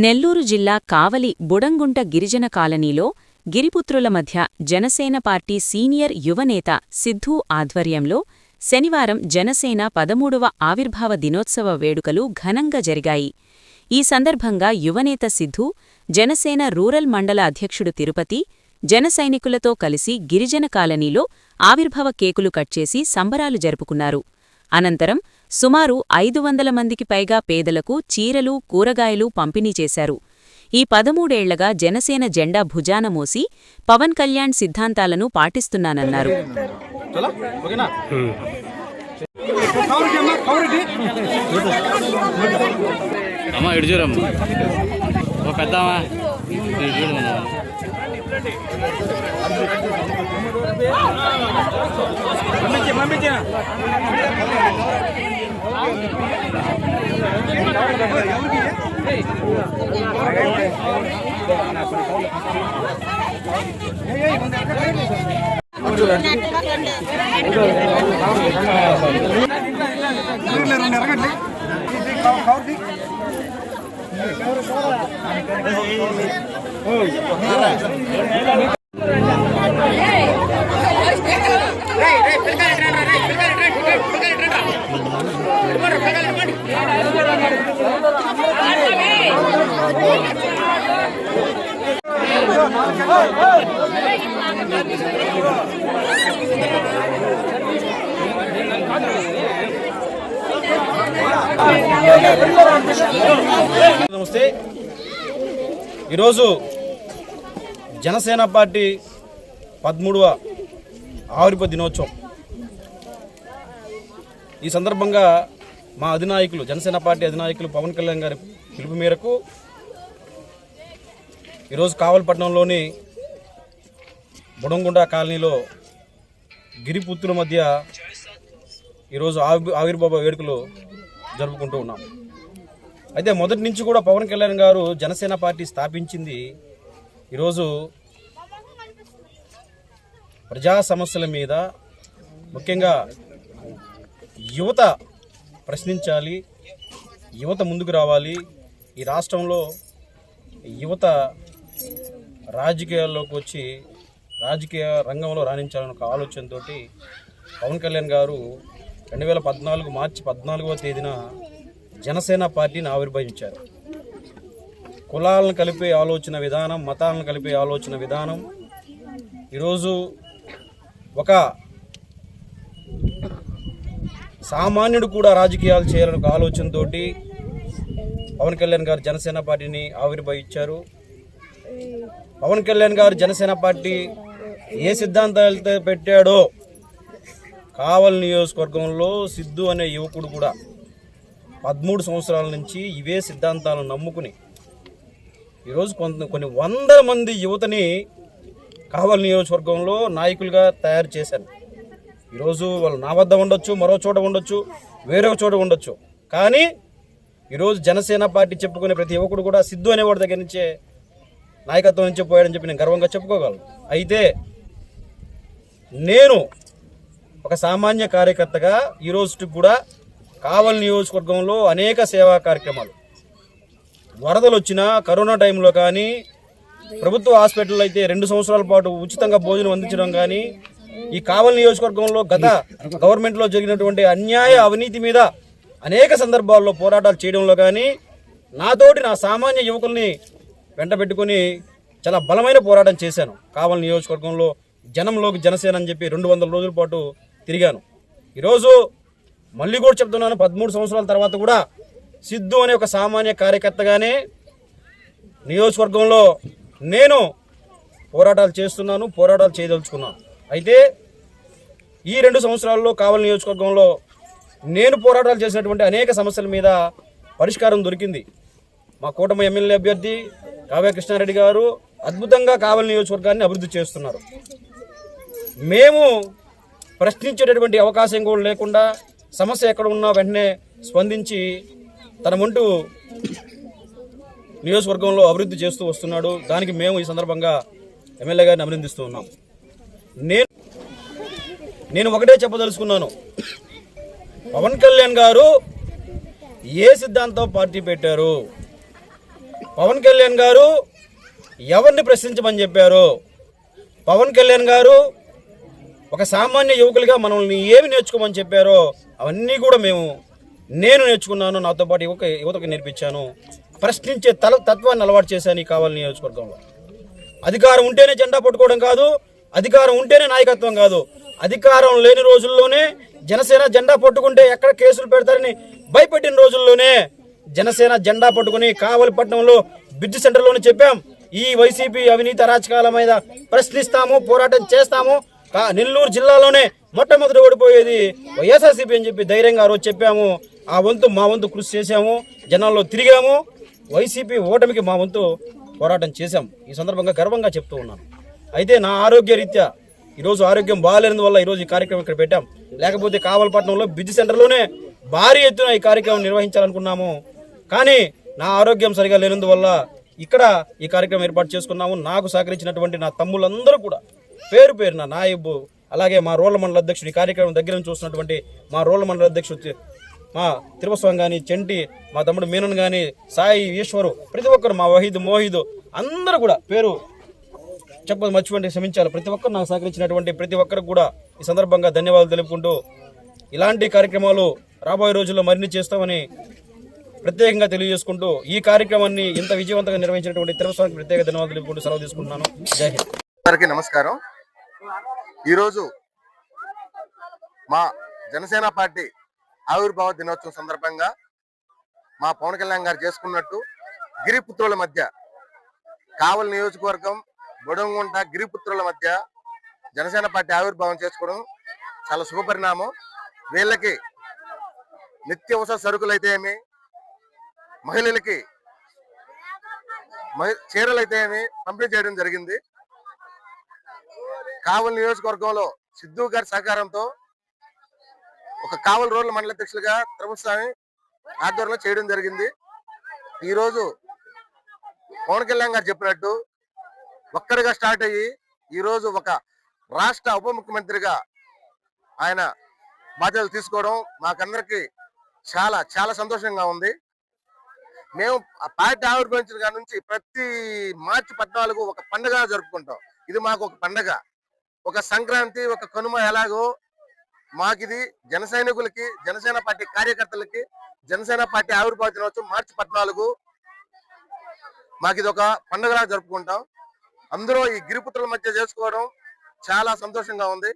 నెల్లూరు జిల్లా కావలి బుడంగుంట గిరిజన కాలనీలో గిరిపుత్రుల మధ్య జనసేన పార్టీ సీనియర్ యువనేత సిద్ధూ ఆధ్వర్యంలో శనివారం జనసేన 13వ ఆవిర్భావ దినోత్సవ వేడుకలు ఘనంగా జరిగాయి. ఈ సందర్భంగా యువనేత సిద్ధూ, జనసేన రూరల్ మండల అధ్యక్షుడు తిరుపతి, జనసైనికులతో కలిసి గిరిజన కాలనీలో ఆవిర్భావ కేకులు కట్చేసి సంబరాలు జరుపుకున్నారు. అనంతరం సుమారు 500 మందికి పైగా పేదలకు చీరలు, కూరగాయలు పంపిణీ చేశారు. ఈ 13 ఏళ్లగా జనసేన జెండా భుజాన మోసి పవన్ కళ్యాణ్ సిద్ధాంతాలను పాటిస్తున్నానన్నారు. నమస్తే. ఈరోజు జనసేన పార్టీ 13వ ఆవిర్భావ దినోత్సవం. ఈ సందర్భంగా మా అధినాయకులు, జనసేన పార్టీ అధినాయకులు పవన్ కళ్యాణ్ గారి పిలుపు మేరకు ఈరోజు కావలపట్నంలోని బుడంగుంట కాలనీలో గిరిపుత్రుల మధ్య ఈరోజు ఆవిర్భావ వేడుకలు జరుపుకుంటూ ఉన్నాం. అయితే మొదటి నుంచి కూడా పవన్ కళ్యాణ్ గారు జనసేన పార్టీ స్థాపించింది ఈరోజు ప్రజా సమస్యల మీద, ముఖ్యంగా యువత ప్రశ్నించాలి, యువత ముందుకు రావాలి, ఈ రాష్ట్రంలో యువత రాజకీయాల్లోకి వచ్చి రాజకీయ రంగంలో రాణించాలన్న ఒక ఆలోచనతో పవన్ కళ్యాణ్ గారు 2014 మార్చి 14వ తేదీన జనసేన పార్టీని ఆవిర్భవించారు. కులాలను కలిపే ఆలోచన విధానం, మతాలను కలిపే ఆలోచన విధానం ఈరోజు ఒక సామాన్యుడు కూడా రాజకీయాలు చేయాలనే ఒక ఆలోచనతో పవన్ కళ్యాణ్ గారు జనసేన పార్టీని ఆవిర్భవించారు. పవన్ కళ్యాణ్ గారు జనసేన పార్టీ ఏ సిద్ధాంతాలతో పెట్టాడో కావలి నియోజకవర్గంలో సిద్ధు అనే యువకుడు కూడా 13 సంవత్సరాల నుంచి ఇవే సిద్ధాంతాలను నమ్ముకుని ఈరోజు కొన్ని వందల మంది యువతని కావలి నియోజకవర్గంలో నాయకులుగా తయారు చేశారు. ఈరోజు వాళ్ళు నా వద్ద ఉండొచ్చు, మరో చోట ఉండొచ్చు, వేరొక చోట ఉండొచ్చు, కానీ ఈరోజు జనసేన పార్టీ చెప్పుకునే ప్రతి యువకుడు కూడా సిద్ధు అనేవాడి దగ్గర నుంచే నాయకత్వం నుంచి పోయాడని చెప్పి నేను గర్వంగా చెప్పుకోగలను. అయితే నేను ఒక సామాన్య కార్యకర్తగా ఈరోజు కూడా కావలి నియోజకవర్గంలో అనేక సేవా కార్యక్రమాలు, వరదలు వచ్చినా, కరోనా టైంలో కానీ, ప్రభుత్వ హాస్పిటల్లో అయితే 2 సంవత్సరాల పాటు ఉచితంగా భోజనం అందించడం కానీ, ఈ కావలి నియోజకవర్గంలో గత గవర్నమెంట్లో జరిగినటువంటి అన్యాయ అవినీతి మీద అనేక సందర్భాల్లో పోరాటాలు చేయడంలో కానీ, నాతోటి నా సామాన్య యువకుల్ని వెంట పెట్టుకుని చాలా బలమైన పోరాటం చేశాను. కావలి నియోజకవర్గంలో జనంలోకి జనసేన అని చెప్పి 200 రోజుల పాటు తిరిగాను. ఈరోజు మళ్ళీ కూడా చెప్తున్నాను, 13 సంవత్సరాల తర్వాత కూడా సిద్ధు అనే ఒక సామాన్య కార్యకర్తగానే నియోజకవర్గంలో నేను పోరాటాలు చేస్తున్నాను, పోరాటాలు చేయదలుచుకున్నాను. అయితే ఈ 2 సంవత్సరాల్లో కావలి నియోజకవర్గంలో నేను పోరాటాలు చేసినటువంటి అనేక సమస్యల మీద పరిష్కారం దొరికింది. మా కూటమి ఎమ్మెల్యే అభ్యర్థి కావ్య కృష్ణారెడ్డి గారు అద్భుతంగా కావలి నియోజకవర్గాన్ని అభివృద్ధి చేస్తున్నారు. మేము ప్రశ్నించేటటువంటి అవకాశం కూడా లేకుండా, సమస్య ఎక్కడ ఉన్నా వెంటనే స్పందించి తన వంతు నియోజకవర్గంలో అభివృద్ధి చేస్తూ వస్తున్నాడు. దానికి మేము ఈ సందర్భంగా ఎమ్మెల్యే గారిని అభినందిస్తూ ఉన్నాం. నేను ఒకటే చెప్పదలుచుకున్నాను, పవన్ కళ్యాణ్ గారు ఏ సిద్ధాంతం పార్టీ పెట్టారు, పవన్ కళ్యాణ్ గారు ఎవరిని ప్రశ్నించమని చెప్పారు? పవన్ కళ్యాణ్ గారు ఒక సామాన్య యువకులుగా మనల్ని ఏమి నేర్చుకోమని చెప్పారో అవన్నీ కూడా నేను నేర్చుకున్నాను. నాతో పాటు యువతకు నేర్పించాను. ప్రశ్నించే తత్వాన్ని అలవాటు చేశాను ఈ కావలి నియోజకవర్గంలో. అధికారం ఉంటేనే జెండా పట్టుకోవడం కాదు, అధికారం ఉంటేనే నాయకత్వం కాదు. అధికారం లేని రోజుల్లోనే జనసేన జెండా పట్టుకుంటే ఎక్కడ కేసులు పెడతారని భయపెట్టిన రోజుల్లోనే జనసేన జెండా పట్టుకుని కావలిపట్నంలో బ్రిడ్జ్ సెంటర్లోనే చెప్పాం, ఈ వైసీపీ అవినీతి అరాచకాల మీద ప్రశ్నిస్తాము, పోరాటం చేస్తాము. నెల్లూరు జిల్లాలోనే మొట్టమొదటి ఓడిపోయేది వైఎస్ఆర్సీపీ అని చెప్పి ధైర్యంగా ఆ రోజు చెప్పాము. ఆ వంతు మా వంతు కృషి చేశాము, జనాల్లో తిరిగాము. వైసీపీ ఓటమికి మా వంతు పోరాటం చేశాం. ఈ సందర్భంగా గర్వంగా చెప్తూ ఉన్నాను. అయితే నా ఆరోగ్య రీత్యా ఈరోజు ఆరోగ్యం బాగాలేనందువల్ల ఈరోజు ఈ కార్యక్రమం ఇక్కడ పెట్టాం. లేకపోతే కావలిపట్నంలో బ్రిడ్జ్ సెంటర్లోనే భారీ ఎత్తున ఈ కార్యక్రమం నిర్వహించాలనుకున్నాము. కానీ నా ఆరోగ్యం సరిగా లేనందువల్ల ఇక్కడ ఈ కార్యక్రమం ఏర్పాటు చేసుకున్నాము. నాకు సహకరించినటువంటి నా తమ్ముళ్ళందరూ కూడా పేరు పేరున నాయబు, అలాగే మా రోడ్ల మండల అధ్యక్షుడు, ఈ కార్యక్రమం దగ్గర నుంచి చూస్తున్నటువంటి మా రోడ్ల మండల అధ్యక్షుడు మా తిరుపస్వామి కానీ, చెంటి, మా తమ్ముడు మీనన్ కానీ, సాయి, ఈశ్వరు, ప్రతి ఒక్కరు, మా వహీద్, మోహిద్ అందరూ కూడా పేరు చెప్పదు మర్చిపోండి, క్షమించాలి. ప్రతి ఒక్కరు నాకు సహకరించినటువంటి ప్రతి ఒక్కరికి కూడా ఈ సందర్భంగా ధన్యవాదాలు తెలుపుకుంటూ ఇలాంటి కార్యక్రమాలు రాబోయే రోజుల్లో మరిన్ని చేస్తామని ప్రత్యేకంగా తెలియజేసుకుంటూ ఈ కార్యక్రమాన్ని ఇంత విజయవంతంగా నిర్వహించినటువంటి తిరుపస్వామికి ప్రత్యేక ధన్యవాదాలు తెలుపుకుంటూ సెలవు తీసుకుంటున్నాను. జై హింద్. అందరికీ నమస్కారం. ఈరోజు మా జనసేన పార్టీ ఆవిర్భావ దినోత్సవం సందర్భంగా మా పవన్ కళ్యాణ్ గారు చేసుకున్నట్టు గిరిపుత్రుల మధ్య కావలి నియోజకవర్గం బొడంగుంట గిరిపుత్రుల మధ్య జనసేన పార్టీ ఆవిర్భావం చేసుకోవడం చాలా శుభపరిణామం. వీళ్ళకి నిత్యావసర సరుకులు అయితే ఏమి, మహిళలకి చీరలు అయితే ఏమి పంపిణీ చేయడం జరిగింది. కావలి నియోజకవర్గంలో సిద్ధు గారి సహకారంతో ఒక కావలి రోడ్ల మండల అధ్యక్షులుగా తిరుపస్వామి ఆధ్వర్యంలో చేయడం జరిగింది. ఈరోజు పవన్ కళ్యాణ్ గారు చెప్పినట్టు ఒక్కడిగా స్టార్ట్ అయ్యి ఈరోజు ఒక రాష్ట్ర ఉప ముఖ్యమంత్రిగా ఆయన బాధ్యతలు తీసుకోవడం మాకందరికి చాలా చాలా సంతోషంగా ఉంది. మేము పార్టీ ఆవిర్భవించిన కాడ నుంచి ప్రతి మార్చి 14 ఒక పండుగ జరుపుకుంటాం. ఇది మాకు ఒక పండుగ, ఒక సంక్రాంతి, ఒక కనుమ. ఎలాగో మాకిది జన సైనికులకి, జనసేన పార్టీ కార్యకర్తలకి జనసేన పార్టీ ఆవిర్భావ దినోత్సవం మార్చి 14 మాకిది ఒక పండుగలా జరుపుకుంటాం. అందరూ ఈ గిరిపుత్రుల మధ్య చేసుకోవడం చాలా సంతోషంగా ఉంది.